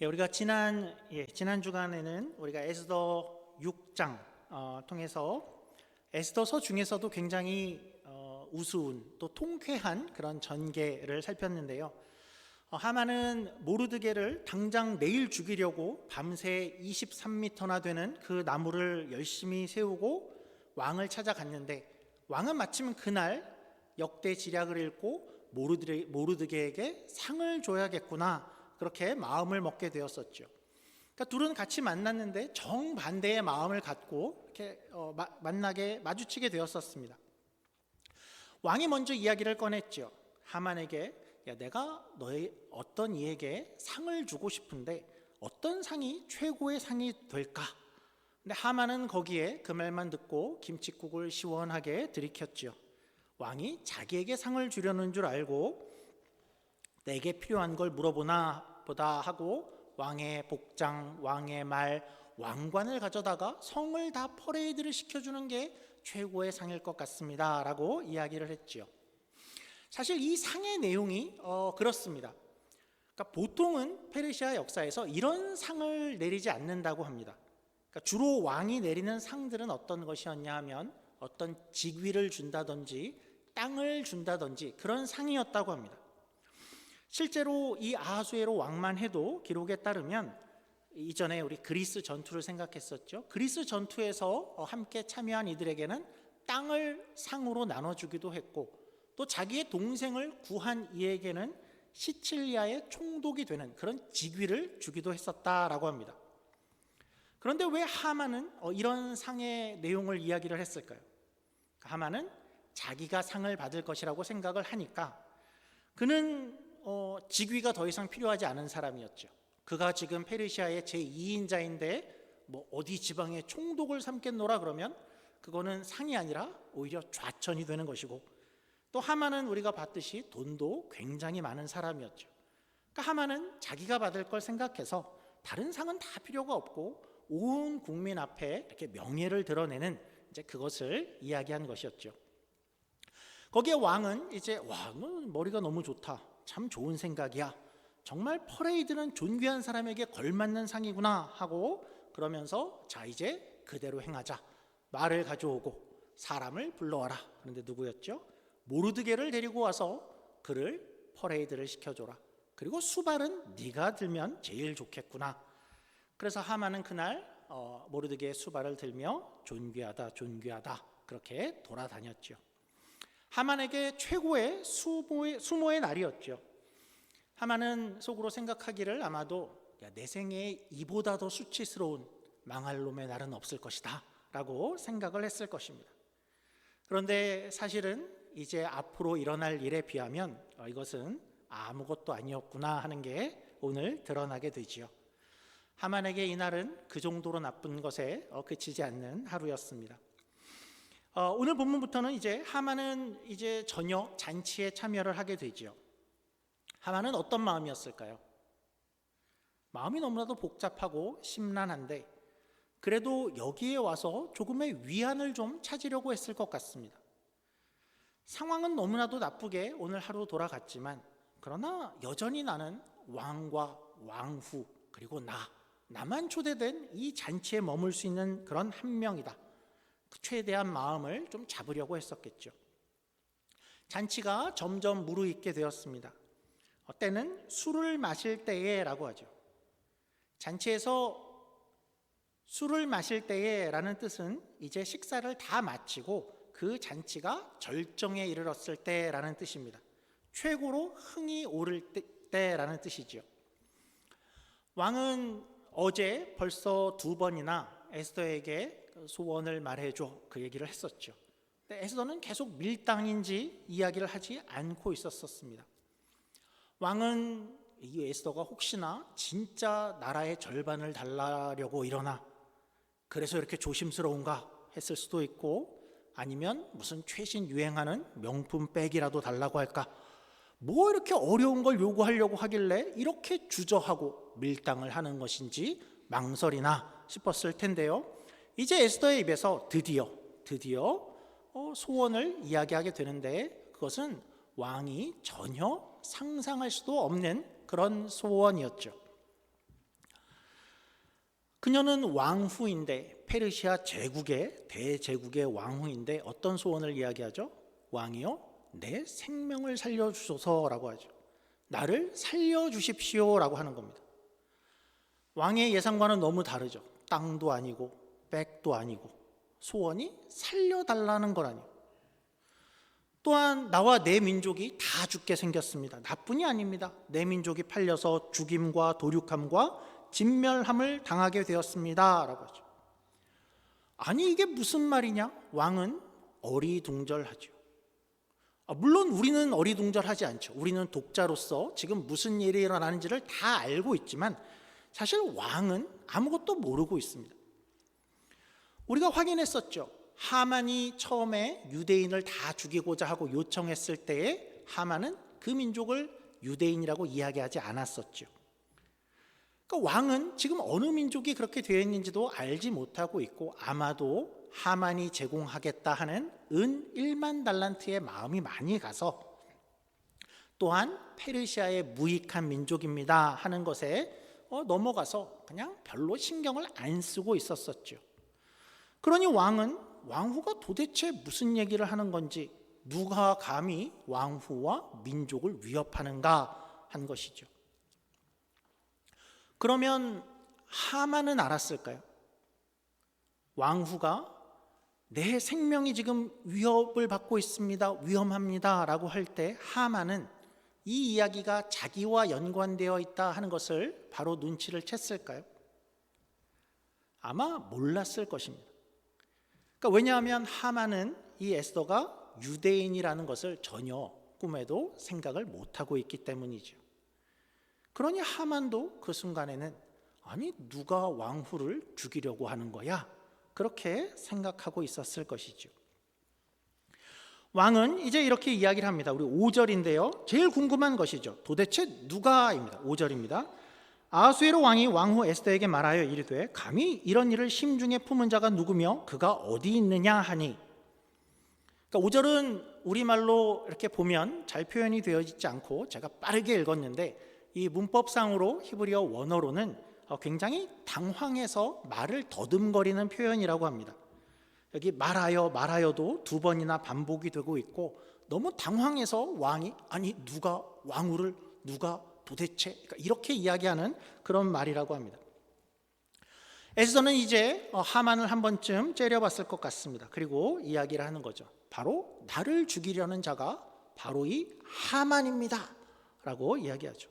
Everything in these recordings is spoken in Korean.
우리가 지난 주간에는 우리가 에스더 6장 통해서 에스더서 중에서도 굉장히 우스운 또 통쾌한 그런 전개를 살폈는데요. 하만은 모르드게를 당장 내일 죽이려고 밤새 23m나 되는 그 나무를 열심히 세우고 왕을 찾아갔는데, 왕은 마침 그날 역대 지략을 읽고 모르드게에게 상을 줘야겠구나, 그렇게 마음을 먹게 되었었죠. 그러니까 둘은 같이 만났는데 정반대의 마음을 갖고 이렇게 마주치게 되었었습니다. 왕이 먼저 이야기를 꺼냈죠. 하만에게, 야, 내가 너의 어떤 이에게 상을 주고 싶은데 어떤 상이 최고의 상이 될까? 근데 하만은 거기에 그 말만 듣고 김칫국을 시원하게 들이켰죠. 왕이 자기에게 상을 주려는 줄 알고 내게 필요한 걸 물어보나 보다 하고 왕의 복장, 왕의 말, 왕관을 가져다가 성을 다 퍼레이드를 시켜주는 게 최고의 상일 것 같습니다 라고 이야기를 했죠. 사실 이 상의 내용이 그렇습니다. 그러니까 보통은 페르시아 역사에서 이런 상을 내리지 않는다고 합니다. 그러니까 주로 왕이 내리는 상들은 어떤 것이었냐 하면 어떤 직위를 준다든지 땅을 준다든지 그런 상이었다고 합니다. 실제로 이 아하수에로 왕만 해도 기록에 따르면, 이전에 우리 그리스 전투를 생각했었죠. 그리스 전투에서 함께 참여한 이들에게는 땅을 상으로 나눠주기도 했고, 또 자기의 동생을 구한 이에게는 시칠리아의 총독이 되는 그런 직위를 주기도 했었다라고 합니다. 그런데 왜 하만은 이런 상의 내용을 이야기를 했을까요? 하만은 자기가 상을 받을 것이라고 생각을 하니까 그는 직위가 더 이상 필요하지 않은 사람이었죠. 그가 지금 페르시아의 제2인자인데 어디 지방의 총독을 삼겠노라 그러면 그거는 상이 아니라 오히려 좌천이 되는 것이고, 또 하만은 우리가 봤듯이 돈도 굉장히 많은 사람이었죠. 그러니까 하만은 자기가 받을 걸 생각해서 다른 상은 다 필요가 없고 온 국민 앞에 이렇게 명예를 드러내는 이제 그것을 이야기한 것이었죠. 거기에 왕은 이제 너 머리가 너무 좋다, 참 좋은 생각이야, 정말 퍼레이드는 존귀한 사람에게 걸맞는 상이구나 하고, 그러면서 자 이제 그대로 행하자, 말을 가져오고 사람을 불러와라. 그런데 누구였죠? 모르드게를 데리고 와서 그를 퍼레이드를 시켜줘라. 그리고 수발은 네가 들면 제일 좋겠구나. 그래서 하만은 그날 모르드게의 수발을 들며 존귀하다 존귀하다 그렇게 돌아다녔죠. 하만에게 최고의 수모의 날이었죠. 하만은 속으로 생각하기를 아마도 내 생애에 이보다 더 수치스러운 망할 놈의 날은 없을 것이다 라고 생각을 했을 것입니다. 그런데 사실은 이제 앞으로 일어날 일에 비하면 이것은 아무것도 아니었구나 하는 게 오늘 드러나게 되지요. 하만에게 이날은 그 정도로 나쁜 것에 그치지 않는 하루였습니다. 오늘 본문부터는 이제 하만은 이제 저녁 잔치에 참여를 하게 되지요. 하만은 어떤 마음이었을까요? 마음이 너무나도 복잡하고 심란한데 그래도 여기에 와서 조금의 위안을 좀 찾으려고 했을 것 같습니다. 상황은 너무나도 나쁘게 오늘 하루 돌아갔지만, 그러나 여전히 나는 왕과 왕후 그리고 나만 초대된 이 잔치에 머물 수 있는 그런 한 명이다, 그 최대한 마음을 좀 잡으려고 했었겠죠. 잔치가 점점 무르익게 되었습니다. 때는 술을 마실 때에 라고 하죠. 잔치에서 술을 마실 때에 라는 뜻은 이제 식사를 다 마치고 그 잔치가 절정에 이르렀을 때라는 뜻입니다. 최고로 흥이 오를 때라는 뜻이죠. 왕은 어제 벌써 2번이나 에스더에게 소원을 말해줘 그 얘기를 했었죠. 근데 에스더는 계속 밀당인지 이야기를 하지 않고 있었습니다. 왕은 이 에스더가 혹시나 진짜 나라의 절반을 달라려고 이러나 그래서 이렇게 조심스러운가 했을 수도 있고, 아니면 무슨 최신 유행하는 명품 백이라도 달라고 할까, 뭐 이렇게 어려운 걸 요구하려고 하길래 이렇게 주저하고 밀당을 하는 것인지 망설이나 싶었을 텐데요. 이제 에스더의 입에서 드디어 소원을 이야기하게 되는데, 그것은 왕이 전혀 상상할 수도 없는 그런 소원이었죠. 그녀는 왕후인데 페르시아 제국의 대제국의 왕후인데 어떤 소원을 이야기하죠? 왕이요, 내 생명을 살려주소서라고 하죠. 나를 살려주십시오라고 하는 겁니다. 왕의 예상과는 너무 다르죠. 땅도 아니고 백도 아니고 소원이 살려달라는 거라니요. 또한 나와 내 민족이 다 죽게 생겼습니다. 나뿐이 아닙니다. 내 민족이 팔려서 죽임과 도륙함과 진멸함을 당하게 되었습니다 라고 하죠. 아니 이게 무슨 말이냐? 왕은 어리둥절하죠. 물론 우리는 어리둥절하지 않죠. 우리는 독자로서 지금 무슨 일이 일어나는지를 다 알고 있지만 사실 왕은 아무것도 모르고 있습니다. 우리가 확인했었죠. 하만이 처음에 유대인을 다 죽이고자 하고 요청했을 때에 하만은 그 민족을 유대인이라고 이야기하지 않았었죠. 그러니까 왕은 지금 어느 민족이 그렇게 되어 있는지도 알지 못하고 있고 아마도 하만이 제공하겠다 하는 은 1만 달란트의 마음이 많이 가서 또한 페르시아의 무익한 민족입니다 하는 것에 넘어가서 그냥 별로 신경을 안 쓰고 있었었죠. 그러니 왕후가 도대체 무슨 얘기를 하는 건지, 누가 감히 왕후와 민족을 위협하는가 한 것이죠. 그러면 하만은 알았을까요? 왕후가 내 생명이 지금 위협을 받고 있습니다, 위험합니다 라고 할 때 하만은 이 이야기가 자기와 연관되어 있다 하는 것을 바로 눈치를 챘을까요? 아마 몰랐을 것입니다. 그러니까 왜냐하면 하만은 이 에스더가 유대인이라는 것을 전혀 꿈에도 생각을 못하고 있기 때문이죠. 그러니 하만도 그 순간에는 아니 누가 왕후를 죽이려고 하는 거야? 그렇게 생각하고 있었을 것이죠. 왕은 이제 이렇게 이야기를 합니다. 우리 5절인데요. 제일 궁금한 것이죠. 도대체 누가입니다. 5절입니다. 아하수에로 왕이 왕후 에스더에게 말하여 이르되 감히 이런 일을 심중에 품은 자가 누구며 그가 어디 있느냐 하니. 그러니까 5절은 우리말로 이렇게 보면 잘 표현이 되어 있지 않고 제가 빠르게 읽었는데 이 문법상으로 히브리어 원어로는 굉장히 당황해서 말을 더듬거리는 표현이라고 합니다. 여기 말하여도 두 번이나 반복이 되고 있고 너무 당황해서 왕이 아니 누가 왕후를 누가 도대체 그러니까 이렇게 이야기하는 그런 말이라고 합니다. 에스더는 이제 하만을 한 번쯤 째려봤을 것 같습니다. 그리고 이야기를 하는 거죠. 바로 나를 죽이려는 자가 바로 이 하만입니다 라고 이야기하죠.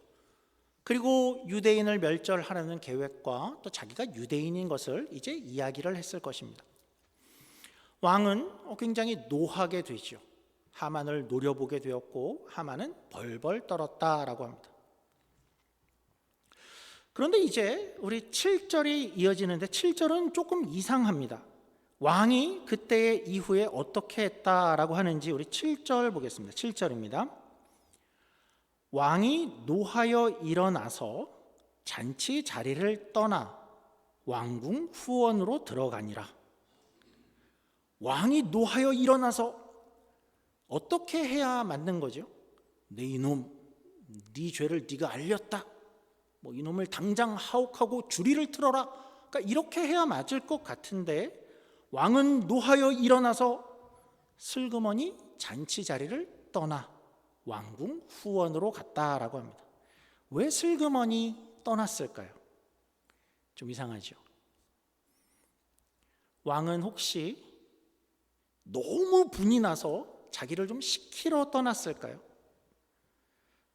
그리고 유대인을 멸절하려는 계획과 또 자기가 유대인인 것을 이제 이야기를 했을 것입니다. 왕은 굉장히 노하게 되죠. 하만을 노려보게 되었고 하만은 벌벌 떨었다라고 합니다. 그런데 이제 우리 7절이 이어지는데 7절은 조금 이상합니다. 왕이 그때의 이후에 어떻게 했다라고 하는지 우리 7절 보겠습니다. 7절입니다. 왕이 노하여 일어나서 잔치 자리를 떠나 왕궁 후원으로 들어가니라. 왕이 노하여 일어나서 어떻게 해야 맞는 거죠? 네 이놈, 네 죄를 네가 알렸다. 뭐 이놈을 당장 하옥하고 주리를 틀어라. 그러니까 이렇게 해야 맞을 것 같은데 왕은 노하여 일어나서 슬그머니 잔치 자리를 떠나 왕궁 후원으로 갔다라고 합니다. 왜 슬그머니 떠났을까요? 좀 이상하죠. 왕은 혹시 너무 분이 나서 자기를 좀 식히러 떠났을까요?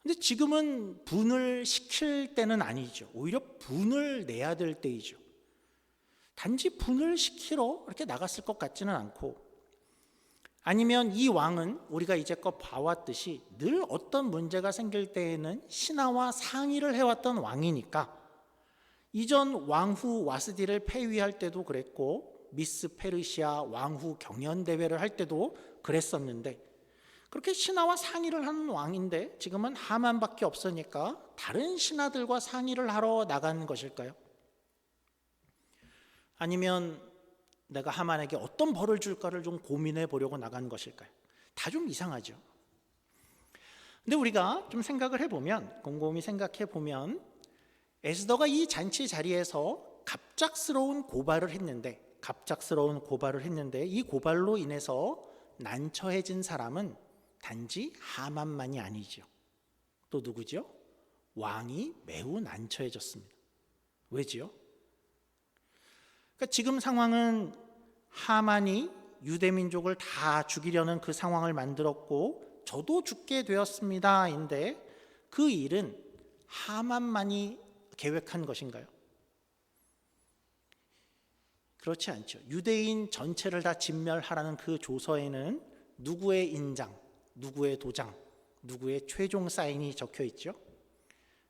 근데 지금은 분을 식힐 때는 아니죠. 오히려 분을 내야 될 때이죠. 단지 분을 식히러 이렇게 나갔을 것 같지는 않고, 아니면 이 왕은 우리가 이제껏 봐왔듯이 늘 어떤 문제가 생길 때에는 신하와 상의를 해왔던 왕이니까 이전 왕후 와스디를 폐위할 때도 그랬고 미스 페르시아 왕후 경연대회를 할 때도 그랬었는데 그렇게 신하와 상의를 하는 왕인데 지금은 하만밖에 없으니까 다른 신하들과 상의를 하러 나간 것일까요? 아니면 내가 하만에게 어떤 벌을 줄까를 좀 고민해 보려고 나간 것일까요? 다 좀 이상하죠. 근데 우리가 좀 생각을 해보면, 곰곰이 생각해 보면 에스더가 이 잔치 자리에서 갑작스러운 고발을 했는데 이 고발로 인해서 난처해진 사람은 단지 하만만이 아니죠. 또 누구죠? 왕이 매우 난처해졌습니다. 왜지요? 그러니까 지금 상황은 하만이 유대민족을 다 죽이려는 그 상황을 만들었고 저도 죽게 되었습니다인데 그 일은 하만만이 계획한 것인가요? 그렇지 않죠. 유대인 전체를 다 진멸하라는 그 조서에는 누구의 인장, 누구의 도장, 누구의 최종 사인이 적혀 있죠?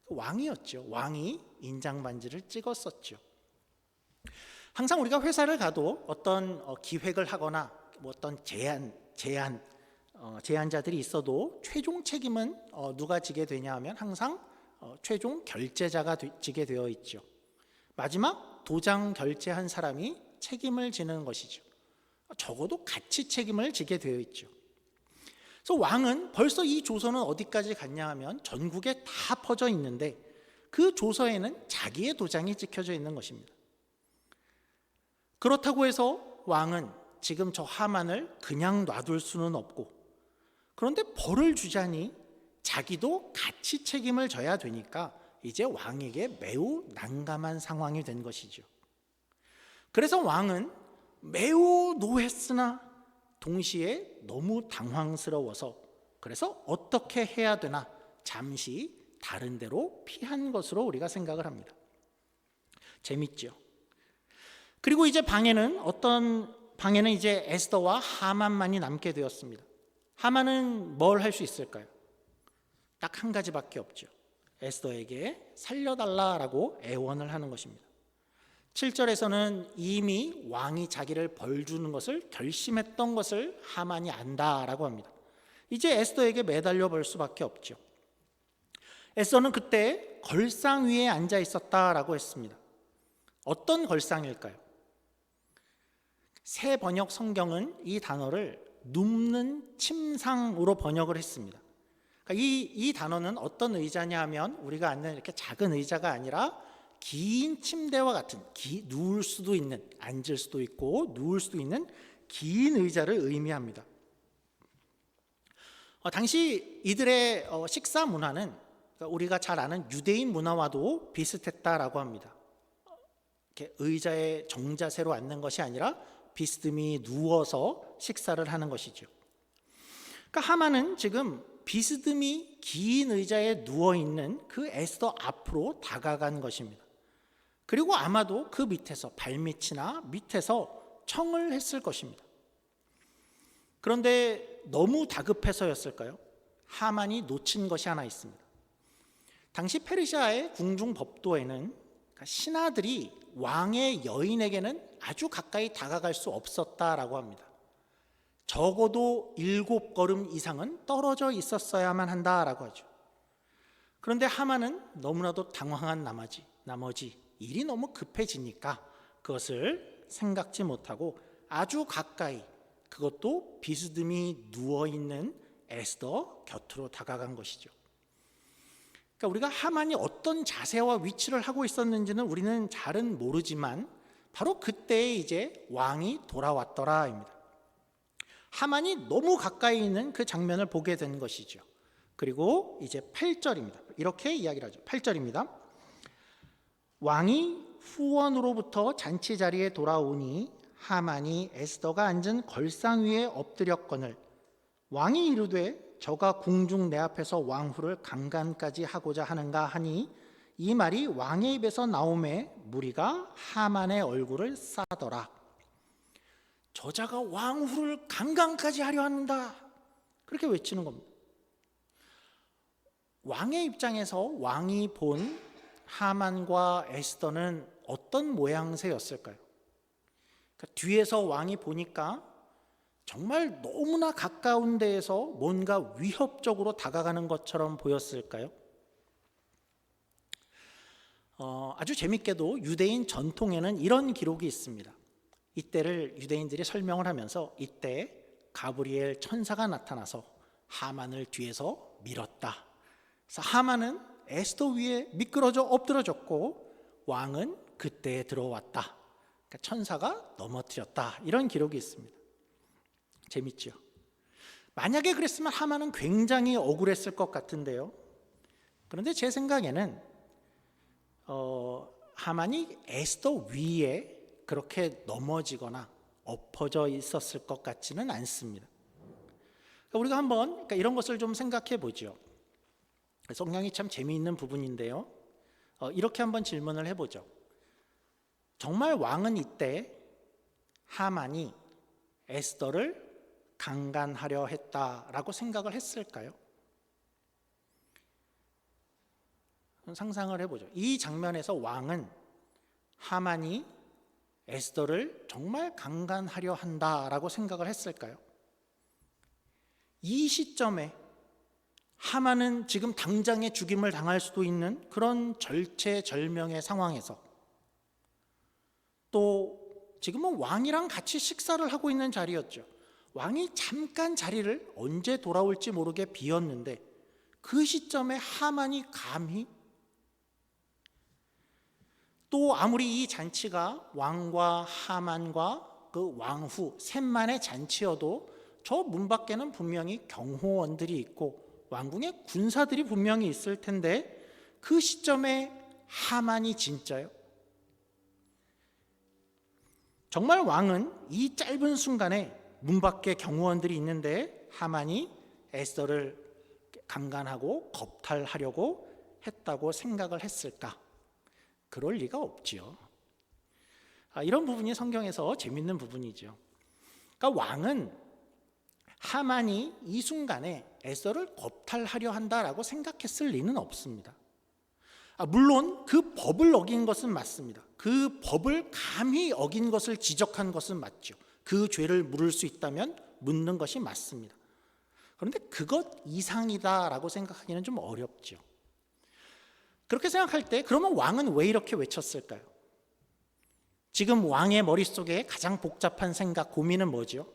왕이었죠. 왕이 인장 반지를 찍었었죠. 항상 우리가 회사를 가도 어떤 기획을 하거나 어떤 제안자들이 있어도 최종 책임은 누가 지게 되냐 하면 항상 최종 결제자가 지게 되어 있죠. 마지막 도장 결제한 사람이 책임을 지는 것이죠. 적어도 같이 책임을 지게 되어 있죠. 그래서 왕은 벌써 이 조서는 어디까지 갔냐 하면 전국에 다 퍼져 있는데 그 조서에는 자기의 도장이 찍혀져 있는 것입니다. 그렇다고 해서 왕은 지금 저 하만을 그냥 놔둘 수는 없고, 그런데 벌을 주자니 자기도 같이 책임을 져야 되니까 이제 왕에게 매우 난감한 상황이 된 것이죠. 그래서 왕은 매우 노했으나 동시에 너무 당황스러워서 그래서 어떻게 해야 되나 잠시 다른 데로 피한 것으로 우리가 생각을 합니다. 재밌죠? 그리고 이제 방에는 이제 에스더와 하만만이 남게 되었습니다. 하만은 뭘 할 수 있을까요? 딱 한 가지밖에 없죠. 에스더에게 살려달라라고 애원을 하는 것입니다. 7절에서는 이미 왕이 자기를 벌 주는 것을 결심했던 것을 하만이 안다라고 합니다. 이제 에스더에게 매달려 볼 수밖에 없죠. 에스더는 그때 걸상 위에 앉아 있었다라고 했습니다. 어떤 걸상일까요? 새 번역 성경은 이 단어를 눕는 침상으로 번역을 했습니다. 그러니까 이 단어는 어떤 의자냐 하면 우리가 앉는 이렇게 작은 의자가 아니라 긴 침대와 같은 누울 수도 있는, 앉을 수도 있고 누울 수도 있는 긴 의자를 의미합니다. 당시 이들의 식사 문화는 우리가 잘 아는 유대인 문화와도 비슷했다라고 합니다. 이렇게 의자에 정자세로 앉는 것이 아니라 비스듬히 누워서 식사를 하는 것이죠. 그러니까 하만은 지금 비스듬히 긴 의자에 누워있는 그 에스더 앞으로 다가간 것입니다. 그리고 아마도 그 밑에서 발밑이나 밑에서 청을 했을 것입니다. 그런데 너무 다급해서였을까요? 하만이 놓친 것이 하나 있습니다. 당시 페르시아의 궁중 법도에는 신하들이 왕의 여인에게는 아주 가까이 다가갈 수 없었다라고 합니다. 적어도 7걸음 이상은 떨어져 있었어야만 한다라고 하죠. 그런데 하만은 너무나도 당황한 나머지 일이 너무 급해지니까 그것을 생각지 못하고 아주 가까이, 그것도 비스듬히 누워있는 에스더 곁으로 다가간 것이죠. 그러니까 우리가 하만이 어떤 자세와 위치를 하고 있었는지는 우리는 잘은 모르지만 바로 그때에 이제 왕이 돌아왔더라입니다. 하만이 너무 가까이 있는 그 장면을 보게 된 것이죠. 그리고 이제 8절입니다. 이렇게 이야기를 하죠. 8절입니다. 왕이 후원으로부터 잔치 자리에 돌아오니 하만이 에스더가 앉은 걸상 위에 엎드렸거늘 왕이 이르되 저가 궁중 내 앞에서 왕후를 강간까지 하고자 하는가 하니 이 말이 왕의 입에서 나오매 무리가 하만의 얼굴을 싸더라. 저자가 왕후를 강간까지 하려 한다, 그렇게 외치는 겁니다. 왕의 입장에서 왕이 본 하만과 에스더는 어떤 모양새였을까요? 그러니까 뒤에서 왕이 보니까 정말 너무나 가까운 데에서 뭔가 위협적으로 다가가는 것처럼 보였을까요? 아주 재밌게도 유대인 전통에는 이런 기록이 있습니다. 이때를 유대인들이 설명을 하면서 이때 가브리엘 천사가 나타나서 하만을 뒤에서 밀었다. 그래서 하만은 에스더 위에 미끄러져 엎드러졌고 왕은 그때에 들어왔다. 그러니까 천사가 넘어뜨렸다. 이런 기록이 있습니다. 재밌죠? 만약에 그랬으면 하만은 굉장히 억울했을 것 같은데요. 그런데 제 생각에는 하만이 에스더 위에 그렇게 넘어지거나 엎어져 있었을 것 같지는 않습니다. 우리가 한번 이런 것을 좀 생각해 보죠. 성경이 참 재미있는 부분인데요. 이렇게 한번 질문을 해보죠. 정말 왕은 이때 하만이 에스더를 강간하려 했다라고 생각을 했을까요? 상상을 해보죠. 이 장면에서 왕은 하만이 에스더를 정말 강간하려 한다라고 생각을 했을까요? 이 시점에 하만은 지금 당장에 죽임을 당할 수도 있는 그런 절체절명의 상황에서, 또 지금은 왕이랑 같이 식사를 하고 있는 자리였죠. 왕이 잠깐 자리를 언제 돌아올지 모르게 비웠는데 그 시점에 하만이 감히, 또 아무리 이 잔치가 왕과 하만과 그 왕후 셋만의 잔치여도 저 문 밖에는 분명히 경호원들이 있고 왕궁의 군사들이 분명히 있을 텐데 그 시점에 하만이 진짜요? 정말 왕은 이 짧은 순간에 문 밖에 경호원들이 있는데 하만이 에스더를 강간하고 겁탈하려고 했다고 생각을 했을까? 그럴 리가 없지요. 이런 부분이 성경에서 재밌는 부분이죠. 그러니까 왕은 하만이 이 순간에 에스더를 겁탈하려 한다라고 생각했을 리는 없습니다. 물론 그 법을 어긴 것은 맞습니다. 그 법을 감히 어긴 것을 지적한 것은 맞죠. 그 죄를 물을 수 있다면 묻는 것이 맞습니다. 그런데 그것 이상이다라고 생각하기는 좀 어렵죠. 그렇게 생각할 때 그러면 왕은 왜 이렇게 외쳤을까요? 지금 왕의 머릿속에 가장 복잡한 생각, 고민은 뭐죠?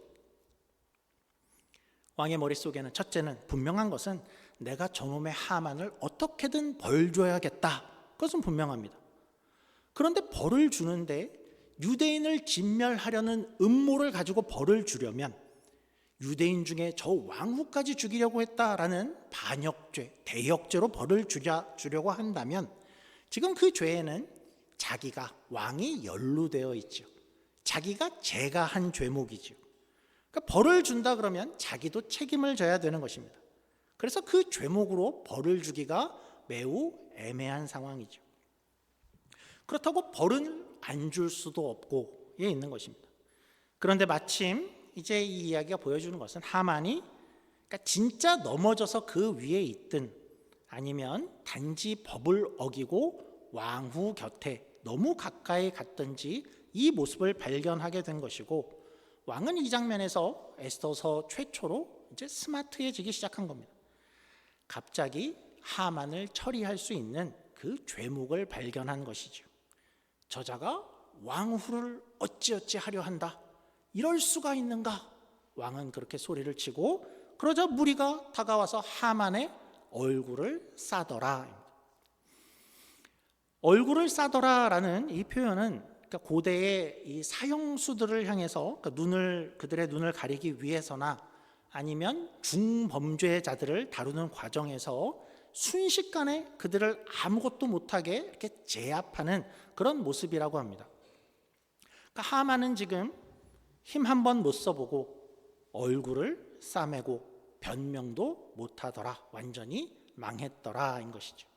왕의 머릿속에는 첫째는 분명한 것은 내가 저놈의 하만을 어떻게든 벌 줘야겠다. 그것은 분명합니다. 그런데 벌을 주는데 유대인을 진멸하려는 음모를 가지고 벌을 주려면 유대인 중에 저 왕후까지 죽이려고 했다라는 반역죄, 대역죄로 벌을 주려고 한다면 지금 그 죄에는 자기가, 왕이 연루되어 있죠. 자기가 제가 한 죄목이죠. 그러니까 벌을 준다 그러면 자기도 책임을 져야 되는 것입니다. 그래서 그 죄목으로 벌을 주기가 매우 애매한 상황이죠. 그렇다고 벌은 안 줄 수도 없고 있는 것입니다. 그런데 마침 이제 이 이야기가 보여주는 것은 하만이 그러니까 진짜 넘어져서 그 위에 있든 아니면 단지 법을 어기고 왕후 곁에 너무 가까이 갔든지 이 모습을 발견하게 된 것이고, 왕은 이 장면에서 에스더서 최초로 이제 스마트해지기 시작한 겁니다. 갑자기 하만을 처리할 수 있는 그 죄목을 발견한 것이죠. 저자가 왕후를 어찌어찌 하려 한다. 이럴 수가 있는가? 왕은 그렇게 소리를 치고 그러자 무리가 다가와서 하만의 얼굴을 싸더라. 얼굴을 싸더라라는 이 표현은 그러니까 고대의 이 사형수들을 향해서 그러니까 그들의 눈을 가리기 위해서나 아니면 중범죄자들을 다루는 과정에서 순식간에 그들을 아무것도 못하게 이렇게 제압하는 그런 모습이라고 합니다. 그러니까 하만은 지금 힘 한 번 못 써보고 얼굴을 싸매고 변명도 못하더라. 완전히 망했더라인 것이죠.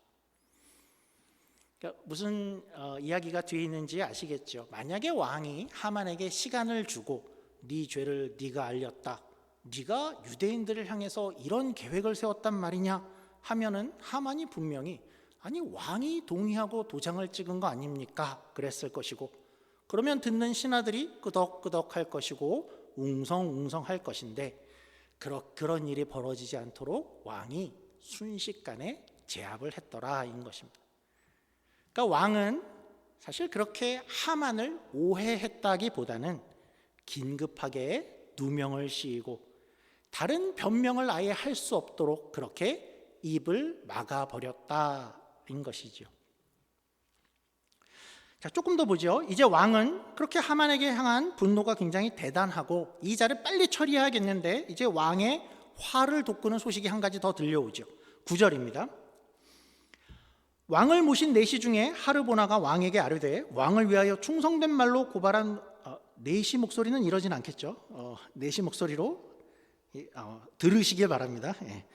그러니까 무슨 이야기가 뒤에 있는지 아시겠죠? 만약에 왕이 하만에게 시간을 주고 네 죄를 네가 알렸다. 네가 유대인들을 향해서 이런 계획을 세웠단 말이냐 하면은 하만이 분명히 아니 왕이 동의하고 도장을 찍은 거 아닙니까? 그랬을 것이고, 그러면 듣는 신하들이 끄덕끄덕 할 것이고 웅성웅성 할 것인데 그런 일이 벌어지지 않도록 왕이 순식간에 제압을 했더라인 것입니다. 그러니까 왕은 사실 그렇게 하만을 오해했다기보다는 긴급하게 누명을 씌이고 다른 변명을 아예 할 수 없도록 그렇게 입을 막아버렸다인 것이죠. 자, 조금 더 보죠. 이제 왕은 그렇게 하만에게 향한 분노가 굉장히 대단하고 이 자를 빨리 처리해야겠는데 이제 왕의 화를 돋구는 소식이 한 가지 더 들려오죠. 9절입니다. 왕을 모신 내시 중에 하르보나가 왕에게 아뢰되 왕을 위하여 충성된 말로 고발한 내시 목소리는 이러진 않겠죠. 내시 목소리로 들으시길 바랍니다. 예.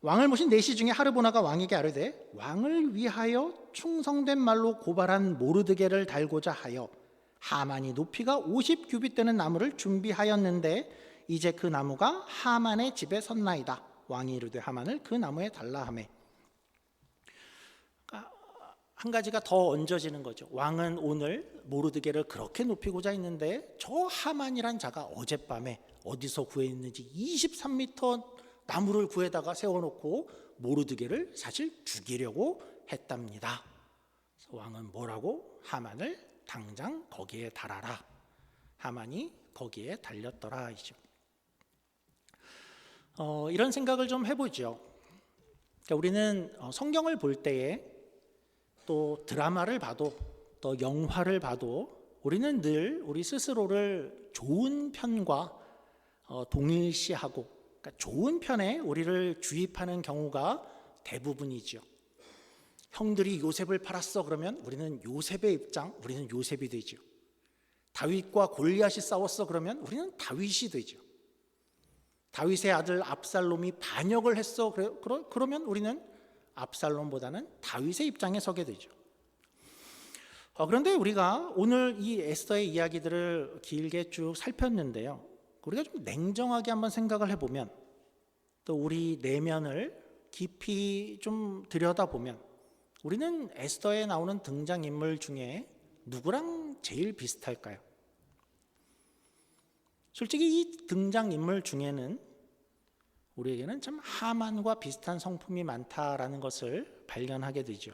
왕을 모신 내시 중에 하르보나가 왕에게 아뢰되 왕을 위하여 충성된 말로 고발한 모르드게를 달고자 하여 하만이 높이가 50규빗 되는 나무를 준비하였는데 이제 그 나무가 하만의 집에 섰나이다. 왕이 이르되 하만을 그 나무에 달라 하매. 한 가지가 더 얹어지는 거죠. 왕은 오늘 모르드게를 그렇게 높이고자 했는데 저 하만이란 자가 어젯밤에 어디서 구했는지 23m 나무를 구해다가 세워놓고 모르드게를 사실 죽이려고 했답니다. 그래서 왕은 뭐라고? 하만을 당장 거기에 달아라. 하만이 거기에 달렸더라 이죠. 이런 생각을 좀 해보죠. 그러니까 우리는 성경을 볼 때에 또 드라마를 봐도 또 영화를 봐도 우리는 늘 우리 스스로를 좋은 편과 동일시하고 그러니까 좋은 편에 우리를 주입하는 경우가 대부분이죠. 형들이 요셉을 팔았어 그러면 우리는 요셉의 입장, 우리는 요셉이 되죠. 다윗과 골리앗이 싸웠어 그러면 우리는 다윗이 되죠. 다윗의 아들 압살롬이 반역을 했어 그러면 우리는 압살롬보다는 다윗의 입장에 서게 되죠. 그런데 우리가 오늘 이 에스더의 이야기들을 길게 쭉 살폈는데요. 우리가 좀 냉정하게 한번 생각을 해보면 또 우리 내면을 깊이 좀 들여다보면 우리는 에스더에 나오는 등장인물 중에 누구랑 제일 비슷할까요? 솔직히 이 등장인물 중에는 우리에게는 참 하만과 비슷한 성품이 많다라는 것을 발견하게 되죠.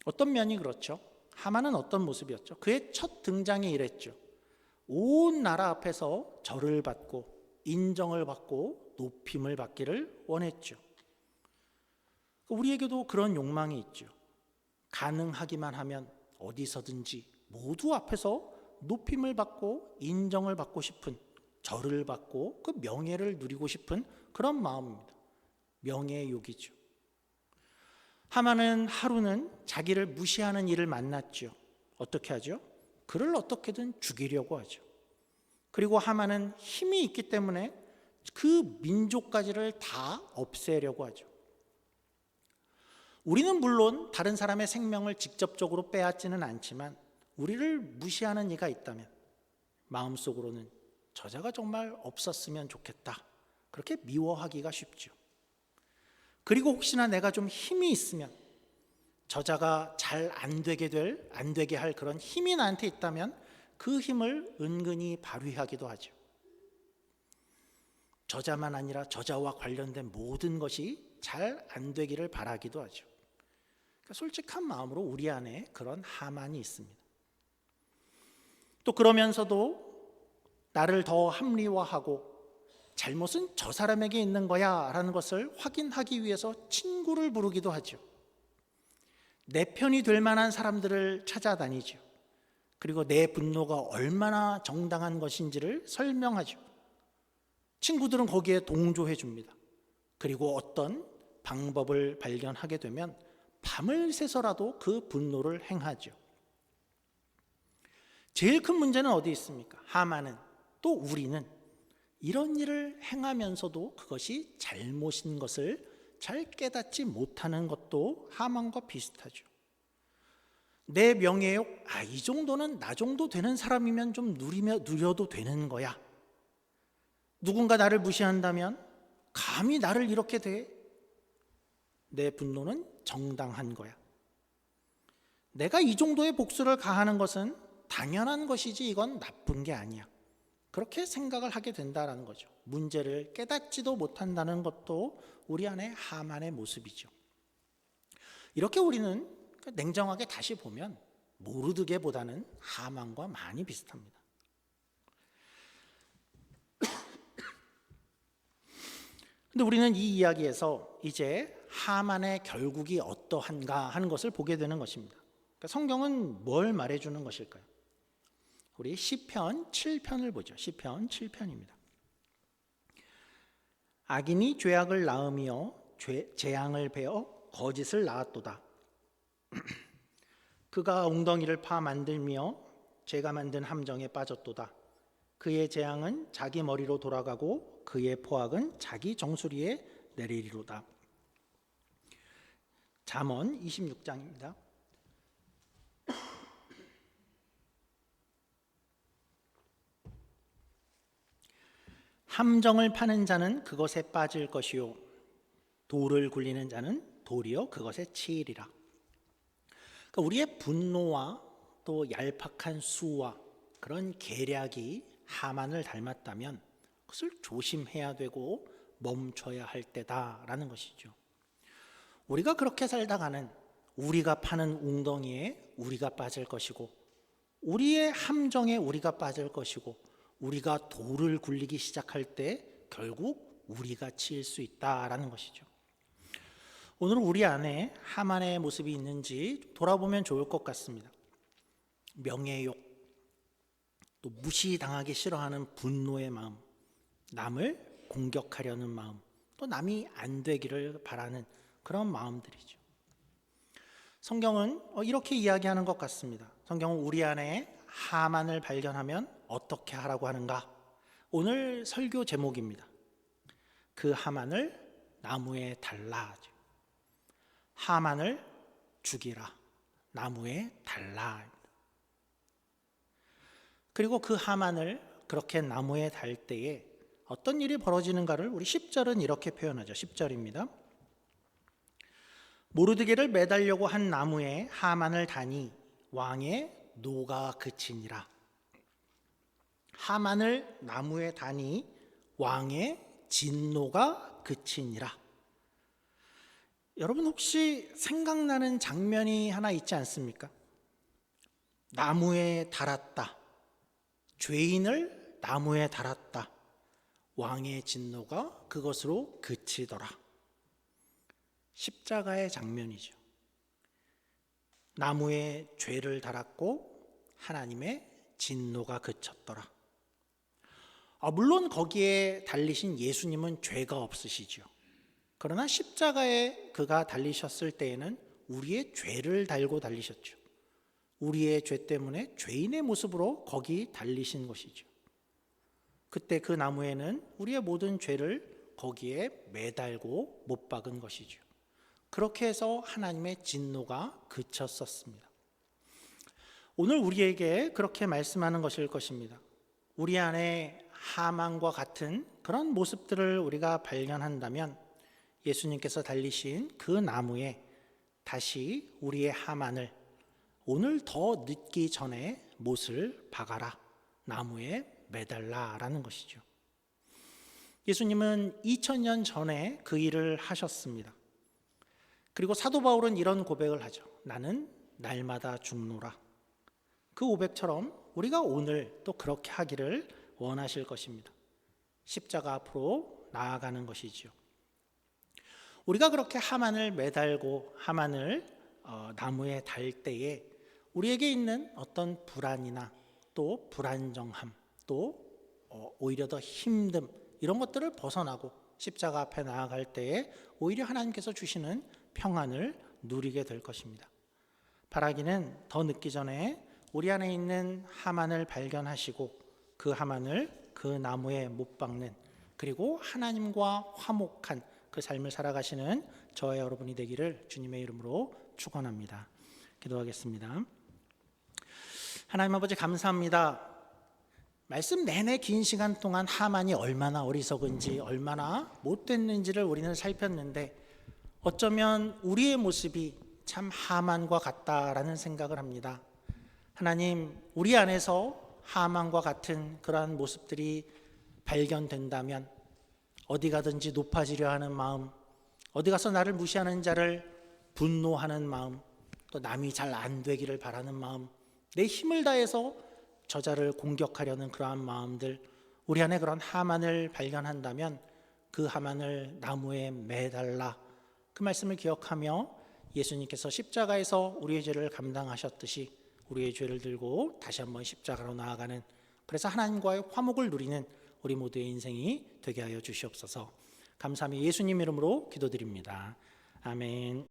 어떤 면이 그렇죠? 하만은 어떤 모습이었죠? 그의 첫 등장이 이랬죠. 온 나라 앞에서 절을 받고 인정을 받고 높임을 받기를 원했죠. 우리에게도 그런 욕망이 있죠. 가능하기만 하면 어디서든지 모두 앞에서 높임을 받고 인정을 받고 싶은, 절을 받고 그 명예를 누리고 싶은 그런 마음입니다. 명예의 욕이죠. 하만은 하루는 자기를 무시하는 이를 만났죠. 어떻게 하죠? 그를 어떻게든 죽이려고 하죠. 그리고 하만은 힘이 있기 때문에 그 민족까지를 다 없애려고 하죠. 우리는 물론 다른 사람의 생명을 직접적으로 빼앗지는 않지만 우리를 무시하는 이가 있다면 마음속으로는 저자가 정말 없었으면 좋겠다. 그렇게 미워하기가 쉽죠. 그리고 혹시나 내가 좀 힘이 있으면 저자가 잘 안 되게 할 그런 힘이 나한테 있다면 그 힘을 은근히 발휘하기도 하죠. 저자만 아니라 저자와 관련된 모든 것이 잘 안 되기를 바라기도 하죠. 그러니까 솔직한 마음으로 우리 안에 그런 하만이 있습니다. 또 그러면서도 나를 더 합리화하고 잘못은 저 사람에게 있는 거야 라는 것을 확인하기 위해서 친구를 부르기도 하죠. 내 편이 될 만한 사람들을 찾아다니죠. 그리고 내 분노가 얼마나 정당한 것인지를 설명하죠. 친구들은 거기에 동조해 줍니다. 그리고 어떤 방법을 발견하게 되면 밤을 새서라도 그 분노를 행하죠. 제일 큰 문제는 어디 있습니까? 하만은 또 우리는 이런 일을 행하면서도 그것이 잘못인 것을 잘 깨닫지 못하는 것도 하만과 비슷하죠. 내 명예욕, 이 정도는 나 정도 되는 사람이면 좀 누려도 되는 거야. 누군가 나를 무시한다면 감히 나를 이렇게 대? 내 분노는 정당한 거야. 내가 이 정도의 복수를 가하는 것은 당연한 것이지 이건 나쁜 게 아니야. 그렇게 생각을 하게 된다는 거죠. 문제를 깨닫지도 못한다는 것도 우리 안에 하만의 모습이죠. 이렇게 우리는 냉정하게 다시 보면 모르드게보다는 하만과 많이 비슷합니다. 근데 우리는 이 이야기에서 이제 하만의 결국이 어떠한가 하는 것을 보게 되는 것입니다. 그러니까 성경은 뭘 말해주는 것일까요? 우리 시편 7편을 보죠. 시편 7편입니다. 악인이 죄악을 낳으며 재앙을 베어 거짓을 낳았도다. 그가 웅덩이를 파 만들며 죄가 만든 함정에 빠졌도다. 그의 재앙은 자기 머리로 돌아가고 그의 포악은 자기 정수리에 내리리로다. 잠언 26장입니다. 함정을 파는 자는 그것에 빠질 것이요 돌을 굴리는 자는 도리어 그것에 치이리라. 그러니까 우리의 분노와 또 얄팍한 수와 그런 계략이 하만을 닮았다면 그것을 조심해야 되고 멈춰야 할 때다라는 것이죠. 우리가 그렇게 살다가는 우리가 파는 웅덩이에 우리가 빠질 것이고 우리의 함정에 우리가 빠질 것이고 우리가 돌을 굴리기 시작할 때 결국 우리가 치일 수 있다라는 것이죠. 오늘 우리 안에 하만의 모습이 있는지 돌아보면 좋을 것 같습니다. 명예욕, 또 무시당하기 싫어하는 분노의 마음, 남을 공격하려는 마음, 또 남이 안 되기를 바라는 그런 마음들이죠. 성경은 이렇게 이야기하는 것 같습니다. 성경은 우리 안에 하만을 발견하면 어떻게 하라고 하는가? 오늘 설교 제목입니다. 그 하만을 나무에 달라. 하만을 죽이라. 나무에 달라. 그리고 그 하만을 그렇게 나무에 달 때에 어떤 일이 벌어지는가를 우리 10절은 이렇게 표현하죠. 10절입니다. 모르드게를 매달려고 한 나무에 하만을 다니 왕의 노가 그치니라. 하만을 나무에 다니 왕의 진노가 그치니라. 여러분 혹시 생각나는 장면이 하나 있지 않습니까? 나무에 달았다. 죄인을 나무에 달았다. 왕의 진노가 그것으로 그치더라. 십자가의 장면이죠. 나무에 죄를 달았고 하나님의 진노가 그쳤더라. 물론 거기에 달리신 예수님은 죄가 없으시죠. 그러나 십자가에 그가 달리셨을 때에는 우리의 죄를 달고 달리셨죠. 우리의 죄 때문에 죄인의 모습으로 거기 달리신 것이죠. 그때 그 나무에는 우리의 모든 죄를 거기에 매달고 못 박은 것이죠. 그렇게 해서 하나님의 진노가 그쳤었습니다. 오늘 우리에게 그렇게 말씀하는 것일 것입니다. 우리 안에 하만과 같은 그런 모습들을 우리가 발견한다면 예수님께서 달리신 그 나무에 다시 우리의 하만을 오늘 더 늦기 전에 못을 박아라. 나무에 매달라라는 것이죠. 예수님은 2000년 전에 그 일을 하셨습니다. 그리고 사도 바울은 이런 고백을 하죠. 나는 날마다 죽노라. 그 고백처럼 우리가 오늘 또 그렇게 하기를 원하실 것입니다. 십자가 앞으로 나아가는 것이지요. 우리가 그렇게 하만을 매달고 하만을 나무에 달 때에 우리에게 있는 어떤 불안이나 또 불안정함 또 오히려 더 힘듦 이런 것들을 벗어나고 십자가 앞에 나아갈 때에 오히려 하나님께서 주시는 평안을 누리게 될 것입니다. 바라기는 더 늦기 전에 우리 안에 있는 하만을 발견하시고 그 하만을 그 나무에 못 박는 그리고 하나님과 화목한 그 삶을 살아가시는 저와 여러분이 되기를 주님의 이름으로 축원합니다. 기도하겠습니다. 하나님 아버지 감사합니다. 말씀 내내 긴 시간 동안 하만이 얼마나 어리석은지 얼마나 못됐는지를 우리는 살폈는데 어쩌면 우리의 모습이 참 하만과 같다라는 생각을 합니다. 하나님, 우리 안에서 하만과 같은 그러한 모습들이 발견된다면 어디 가든지 높아지려 하는 마음, 어디 가서 나를 무시하는 자를 분노하는 마음, 또 남이 잘 안 되기를 바라는 마음, 내 힘을 다해서 저자를 공격하려는 그러한 마음들, 우리 안에 그런 하만을 발견한다면 그 하만을 나무에 매달라 그 말씀을 기억하며 예수님께서 십자가에서 우리의 죄를 감당하셨듯이 우리의 죄를 들고 다시 한번 십자가로 나아가는, 그래서 하나님과의 화목을 누리는 우리 모두의 인생이 되게 하여 주시옵소서. 감사하며 예수님 이름으로 기도드립니다. 아멘.